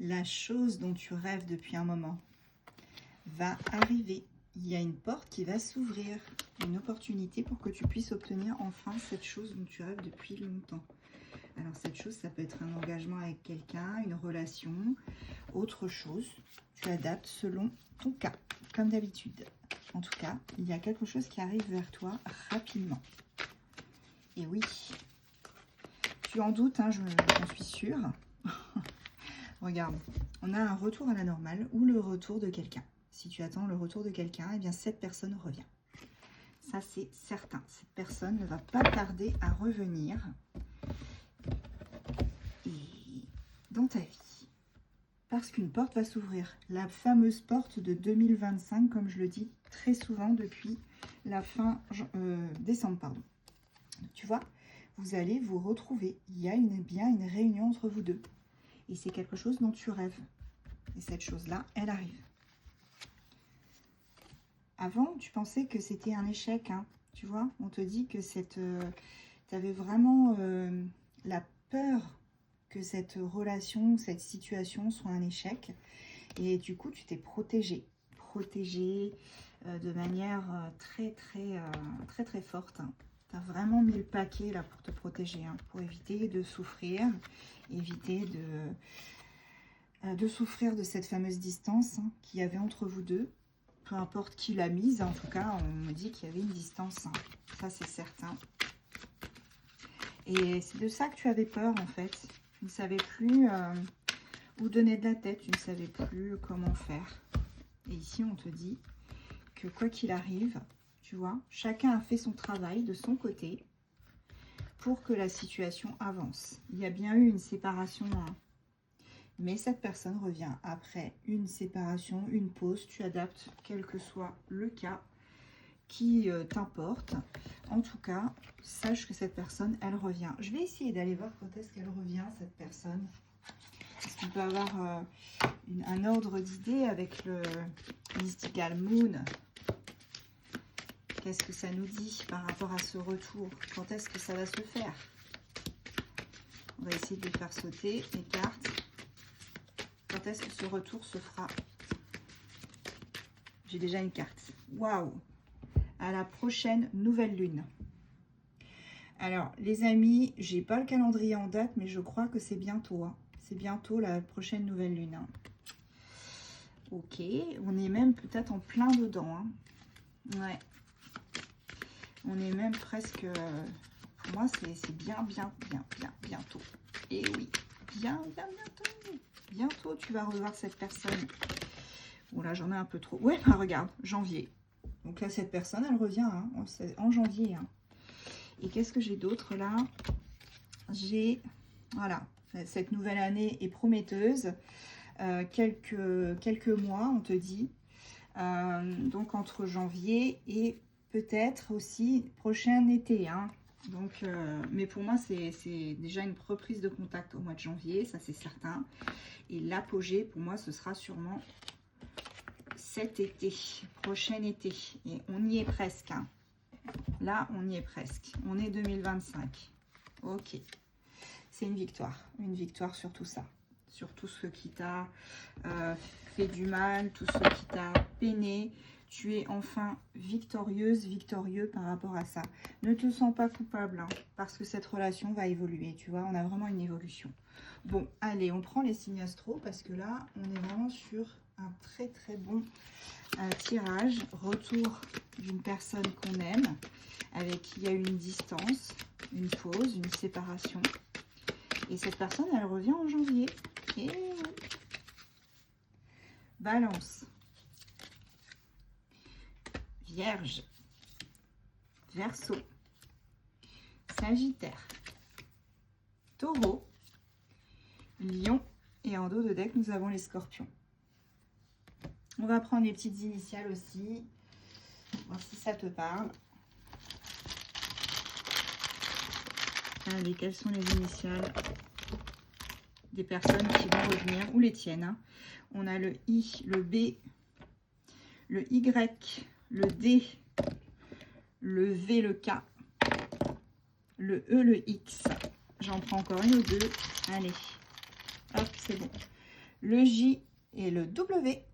La chose dont tu rêves depuis un moment va arriver. Il y a une porte qui va s'ouvrir, une opportunité pour que tu puisses obtenir enfin cette chose dont tu rêves depuis longtemps. Alors cette chose, ça peut être un engagement avec quelqu'un, une relation, autre chose. Tu adaptes selon ton cas, comme d'habitude. En tout cas, il y a quelque chose qui arrive vers toi rapidement. Et oui, tu en doutes, hein, j'en suis sûre. Regarde, on a un retour à la normale ou le retour de quelqu'un. Si tu attends le retour de quelqu'un, eh bien cette personne revient. Ça, c'est certain. Cette personne ne va pas tarder à revenir dans ta vie. Parce qu'une porte va s'ouvrir. La fameuse porte de 2025, comme je le dis très souvent depuis la fin décembre. Pardon. Tu vois, vous allez vous retrouver. Il y a bien une réunion entre vous deux. Et c'est quelque chose dont tu rêves. Et cette chose-là, elle arrive. Avant, tu pensais que c'était un échec. Hein, tu vois, on te dit que tu avais vraiment la peur que cette relation, cette situation soit un échec. Et du coup, tu t'es protégée. Protégée de manière très forte. Hein. Tu as vraiment mis le paquet là pour te protéger, hein, pour éviter de souffrir, éviter de souffrir de cette fameuse distance, hein, qu'il y avait entre vous deux. Peu importe qui l'a mise, en tout cas, on me dit qu'il y avait une distance. Hein. Ça, c'est certain. Et c'est de ça que tu avais peur, en fait. Tu ne savais plus où donner de la tête. Tu ne savais plus comment faire. Et ici, on te dit que quoi qu'il arrive, tu vois, chacun a fait son travail de son côté pour que la situation avance. Il y a bien eu une séparation, hein. Mais cette personne revient après une séparation, une pause. Tu adaptes, quel que soit le cas qui t'importe. En tout cas, sache que cette personne, elle revient. Je vais essayer d'aller voir quand est-ce qu'elle revient, cette personne. Est-ce qu'on peut avoir un ordre d'idée avec le Mystical Moon? Qu'est-ce que ça nous dit par rapport à ce retour? Quand est-ce que ça va se faire? On va essayer de les faire sauter, les cartes. Quand est-ce que ce retour se fera? J'ai déjà une carte. Waouh! À la prochaine nouvelle lune. Alors, les amis, j'ai pas le calendrier en date, mais je crois que c'est bientôt. Hein. C'est bientôt la prochaine nouvelle lune. Hein. Ok, on est même peut-être en plein dedans. Hein. Ouais. On est même presque... pour moi, c'est bientôt. Et oui, bientôt. Bientôt, tu vas revoir cette personne. Bon, là, j'en ai un peu trop. Ouais, bah, regarde, janvier. Donc là, cette personne, elle revient hein, en janvier. Hein. Et qu'est-ce que j'ai d'autre là? J'ai, voilà, cette nouvelle année est prometteuse. Quelques mois, on te dit. Donc, entre janvier et peut-être aussi prochain été. Hein. Donc, mais pour moi, c'est déjà une reprise de contact au mois de janvier, ça c'est certain. Et l'apogée, pour moi, ce sera sûrement cet été, prochain été. Et on y est presque. Hein. Là, on y est presque. On est 2025. Ok. C'est une victoire sur tout ça. Sur tout ce qui t'a fait du mal, tout ce qui t'a peiné. Tu es enfin victorieuse, victorieux par rapport à ça. Ne te sens pas coupable, hein, parce que cette relation va évoluer, tu vois. On a vraiment une évolution. Bon, allez, on prend les signes astro, parce que là, on est vraiment sur un très bon tirage. Retour d'une personne qu'on aime, avec qui il y a eu une distance, une pause, une séparation. Et cette personne, elle revient en janvier. Et Balance. Vierge, Verseau, Sagittaire, Taureau, Lion et en dos de deck, nous avons les Scorpions. On va prendre les petites initiales aussi, voir si ça te parle. Allez, quelles sont les initiales des personnes qui vont revenir, ou les tiennes, hein. On a le I, le B, le Y, le D, le V, le K, le E, le X. J'en prends encore une ou deux. Allez, hop, c'est bon. le J et le W.